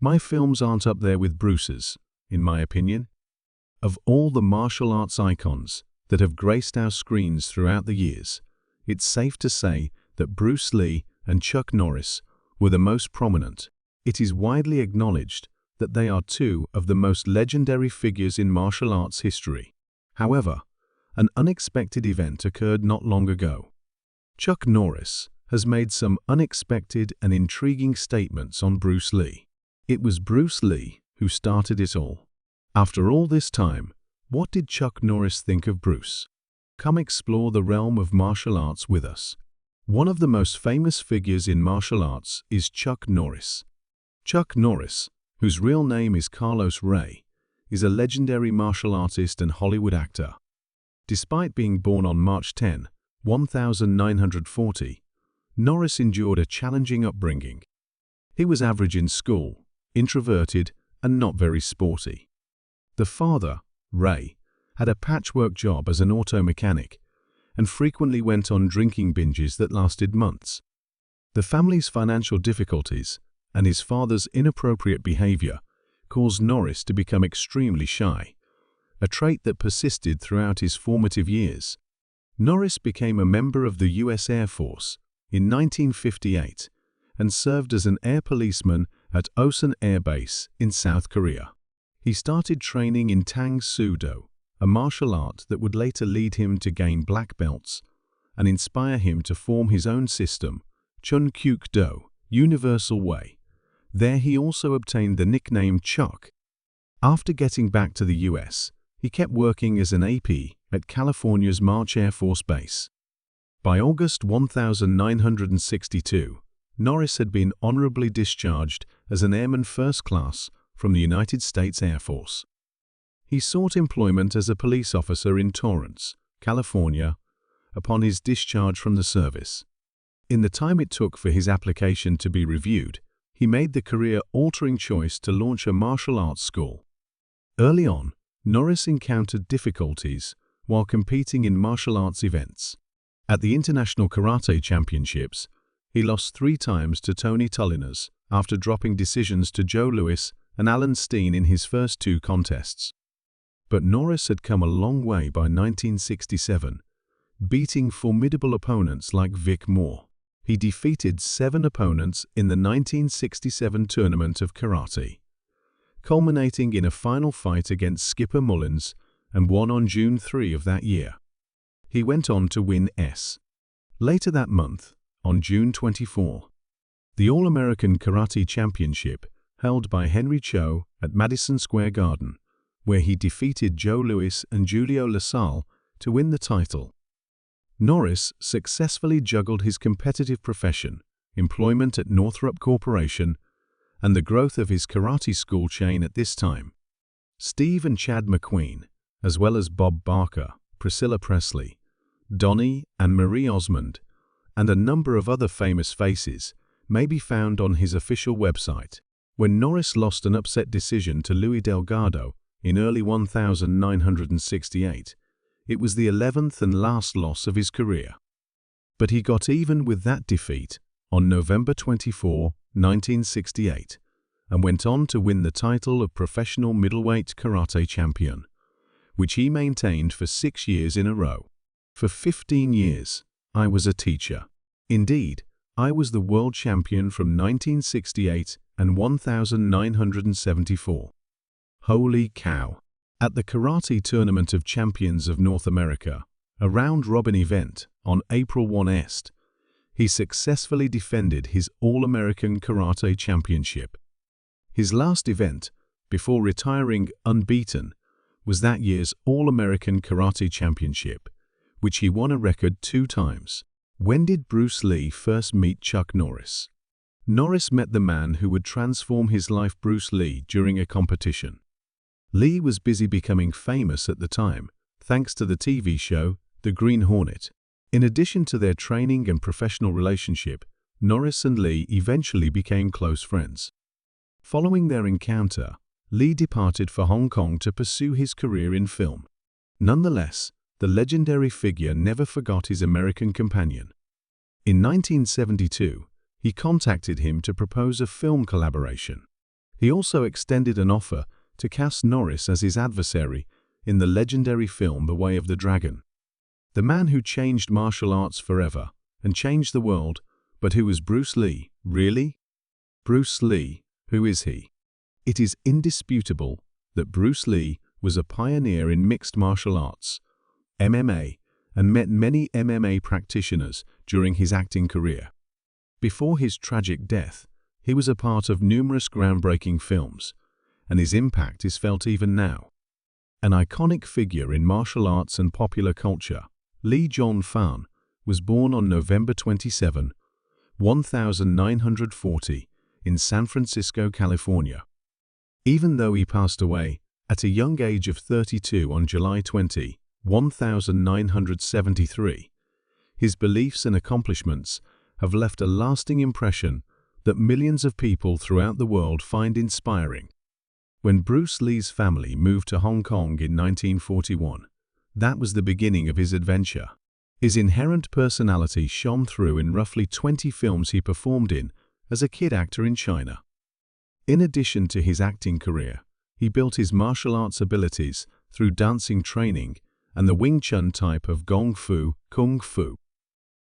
My films aren't up there with Bruce's, in my opinion. Of all the martial arts icons that have graced our screens throughout the years, it's safe to say that Bruce Lee and Chuck Norris were the most prominent. It is widely acknowledged that they are two of the most legendary figures in martial arts history. However, an unexpected event occurred not long ago. Chuck Norris has made some unexpected and intriguing statements on Bruce Lee. It was Bruce Lee who started it all. After all this time, what did Chuck Norris think of Bruce? Come explore the realm of martial arts with us. One of the most famous figures in martial arts is Chuck Norris. Chuck Norris, whose real name is Carlos Ray, is a legendary martial artist and Hollywood actor. Despite being born on March 10, 1940, Norris endured a challenging upbringing. He was average in school, introverted, and not very sporty. The father, Ray, had a patchwork job as an auto mechanic and frequently went on drinking binges that lasted months. The family's financial difficulties and his father's inappropriate behavior caused Norris to become extremely shy, a trait that persisted throughout his formative years. Norris became a member of the U.S. Air Force in 1958 and served as an air policeman at Osan Air Base in South Korea. He started training in Tang Soo Do, a martial art that would later lead him to gain black belts and inspire him to form his own system, Chun Kyuk Do, Universal Way. There he also obtained the nickname Chuck. After getting back to the U.S., he kept working as an AP at California's March Air Force Base. By August 1962, Norris had been honorably discharged as an Airman First Class from the United States Air Force. He sought employment as a police officer in Torrance, California, upon his discharge from the service. In the time it took for his application to be reviewed, he made the career-altering choice to launch a martial arts school. Early on, Norris encountered difficulties while competing in martial arts events. At the International Karate Championships, he lost 3 times to Tony Tullinas after dropping decisions to Joe Louis and Alan Steen in his first 2 contests. But Norris had come a long way by 1967, beating formidable opponents like Vic Moore. He defeated 7 opponents in the 1967 Tournament of Karate, culminating in a final fight against Skipper Mullins and won on June 3 of that year. He went on to win S. Later that month, on June 24, the All-American Karate Championship held by Henry Cho at Madison Square Garden, where he defeated Joe Louis and Julio LaSalle to win the title. Norris successfully juggled his competitive profession, employment at Northrop Corporation, and the growth of his karate school chain at this time. Steve and Chad McQueen, as well as Bob Barker, Priscilla Presley, Donnie and Marie Osmond, and a number of other famous faces, may be found on his official website. When Norris lost an upset decision to Louis Delgado in early 1968, it was the 11th and last loss of his career. But he got even with that defeat on November 24, 1968, and went on to win the title of professional middleweight karate champion, which he maintained for 6 years in a row. For 15 years, I was a teacher. Indeed, I was the world champion from 1968 and 1974. Holy cow! At the Karate Tournament of Champions of North America, a round-robin event on April 1, he successfully defended his All-American Karate Championship. His last event, before retiring unbeaten, was that year's All-American Karate Championship, which he won a record 2 times. When did Bruce Lee first meet Chuck Norris? Norris met the man who would transform his life, Bruce Lee, during a competition. Lee was busy becoming famous at the time, thanks to the TV show The Green Hornet. In addition to their training and professional relationship, Norris and Lee eventually became close friends. Following their encounter, Lee departed for Hong Kong to pursue his career in film. Nonetheless, the legendary figure never forgot his American companion. In 1972, he contacted him to propose a film collaboration. He also extended an offer to cast Norris as his adversary in the legendary film The Way of the Dragon. The man who changed martial arts forever and changed the world, but who was Bruce Lee, really? Bruce Lee, who is he? It is indisputable that Bruce Lee was a pioneer in mixed martial arts, MMA, and met many MMA practitioners during his acting career. Before his tragic death, he was a part of numerous groundbreaking films, and his impact is felt even now. An iconic figure in martial arts and popular culture, Lee Jong Fan was born on November 27, 1940, in San Francisco, California. Even though he passed away at a young age of 32 on July 20, 1973, his beliefs and accomplishments have left a lasting impression that millions of people throughout the world find inspiring. When Bruce Lee's family moved to Hong Kong in 1941, that was the beginning of his adventure. His inherent personality shone through in roughly 20 films he performed in as a kid actor in China. In addition to his acting career, he built his martial arts abilities through dancing training and the Wing Chun type of Kung Fu.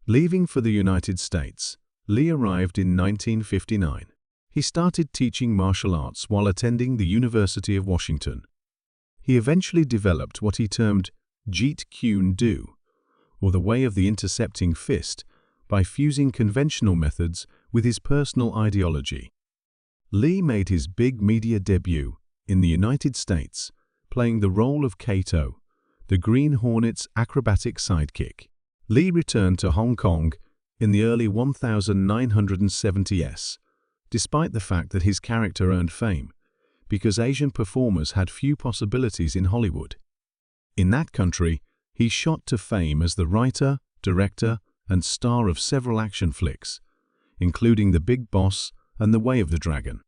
Leaving for the United States, Lee arrived in 1959. He started teaching martial arts while attending the University of Washington. He eventually developed what he termed Jeet Kune Do, or the way of the intercepting fist, by fusing conventional methods with his personal ideology. Lee made his big media debut in the United States, playing the role of Kato, the Green Hornet's acrobatic sidekick. Lee returned to Hong Kong in the early 1970s, despite the fact that his character earned fame, because Asian performers had few possibilities in Hollywood. In that country, he shot to fame as the writer, director, and star of several action flicks, including The Big Boss and The Way of the Dragon.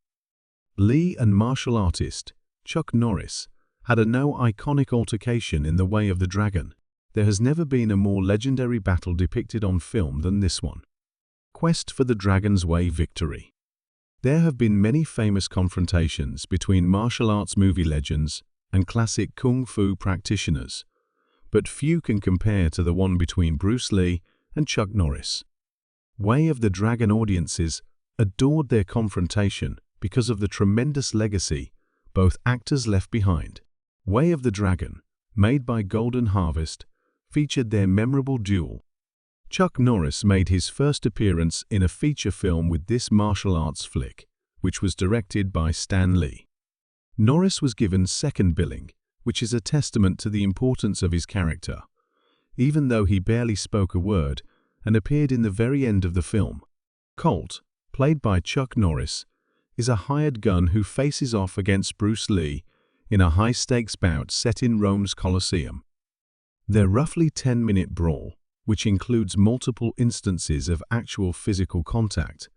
Lee and martial artist Chuck Norris had a iconic altercation in The Way of the Dragon. There has never been a more legendary battle depicted on film than this one. Quest for the Dragon's Way victory. There have been many famous confrontations between martial arts movie legends and classic kung fu practitioners, but few can compare to the one between Bruce Lee and Chuck Norris. Way of the Dragon audiences adored their confrontation because of the tremendous legacy both actors left behind. Way of the Dragon, made by Golden Harvest, featured their memorable duel. Chuck Norris made his first appearance in a feature film with this martial arts flick, which was directed by Stan Lee. Norris was given second billing, which is a testament to the importance of his character, even though he barely spoke a word and appeared in the very end of the film. Colt, played by Chuck Norris, is a hired gun who faces off against Bruce Lee in a high-stakes bout set in Rome's Colosseum. Their roughly 10-minute brawl, which includes multiple instances of actual physical contact,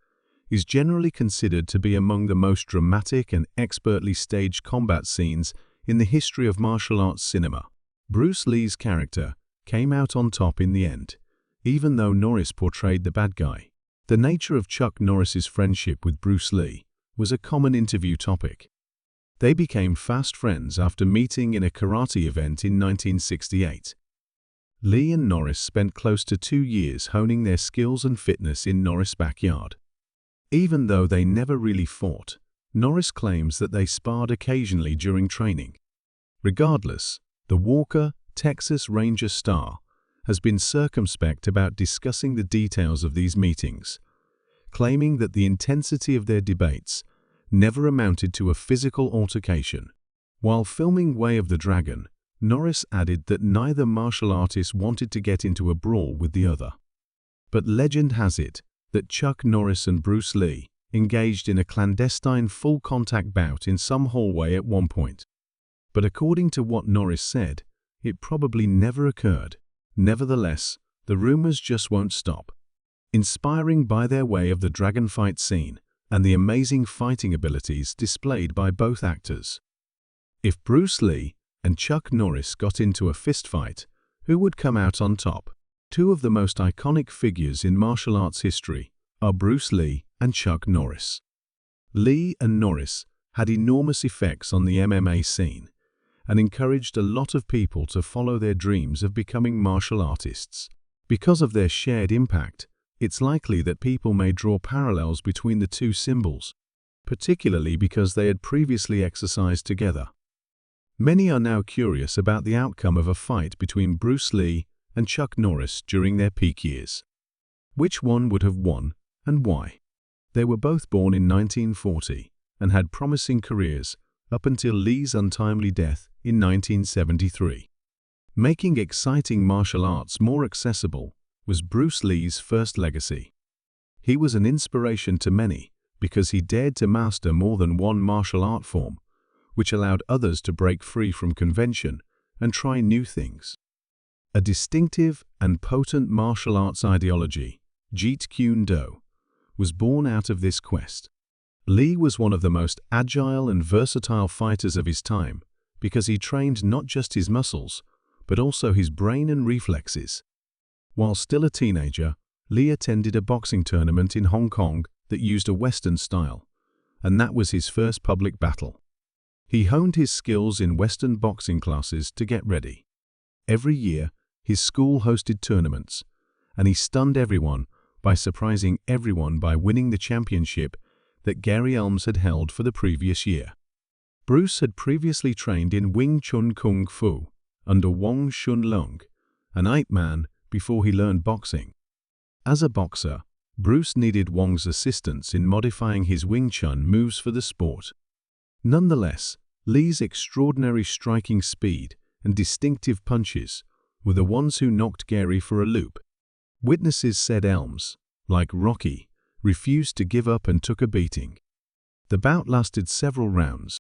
is generally considered to be among the most dramatic and expertly staged combat scenes in the history of martial arts cinema. Bruce Lee's character came out on top in the end, even though Norris portrayed the bad guy. The nature of Chuck Norris's friendship with Bruce Lee was a common interview topic. They became fast friends after meeting in a karate event in 1968. Lee and Norris spent close to 2 years honing their skills and fitness in Norris' backyard. Even though they never really fought, Norris claims that they sparred occasionally during training. Regardless, the Walker, Texas Ranger star has been circumspect about discussing the details of these meetings, claiming that the intensity of their debates never amounted to a physical altercation. While filming Way of the Dragon, Norris added that neither martial artist wanted to get into a brawl with the other. But legend has it that Chuck Norris and Bruce Lee engaged in a clandestine full-contact bout in some hallway at one point. But according to what Norris said, it probably never occurred. Nevertheless, the rumors just won't stop. Inspiring by their Way of the Dragon fight scene and the amazing fighting abilities displayed by both actors. If Bruce Lee and Chuck Norris got into a fistfight, who would come out on top? Two of the most iconic figures in martial arts history are Bruce Lee and Chuck Norris. Lee and Norris had enormous effects on the MMA scene and encouraged a lot of people to follow their dreams of becoming martial artists. Because of their shared impact, it's likely that people may draw parallels between the two symbols, particularly because they had previously exercised together. Many are now curious about the outcome of a fight between Bruce Lee and Chuck Norris during their peak years. Which one would have won, and why? They were both born in 1940 and had promising careers up until Lee's untimely death in 1973. Making exciting martial arts more accessible was Bruce Lee's first legacy. He was an inspiration to many because he dared to master more than one martial art form, which allowed others to break free from convention and try new things. A distinctive and potent martial arts ideology, Jeet Kune Do, was born out of this quest. Lee was one of the most agile and versatile fighters of his time because he trained not just his muscles, but also his brain and reflexes. While still a teenager, Lee attended a boxing tournament in Hong Kong that used a Western style, and that was his first public battle. He honed his skills in Western boxing classes to get ready. Every year, his school hosted tournaments, and he stunned everyone by surprising everyone by winning the championship that Gary Elms had held for the previous year. Bruce had previously trained in Wing Chun Kung Fu under Wong Shun Lung, an Ip Man, before he learned boxing. As a boxer, Bruce needed Wong's assistance in modifying his Wing Chun moves for the sport. Nonetheless, Lee's extraordinary striking speed and distinctive punches were the ones who knocked Gary for a loop. Witnesses said Elms, like Rocky, refused to give up and took a beating. The bout lasted several rounds,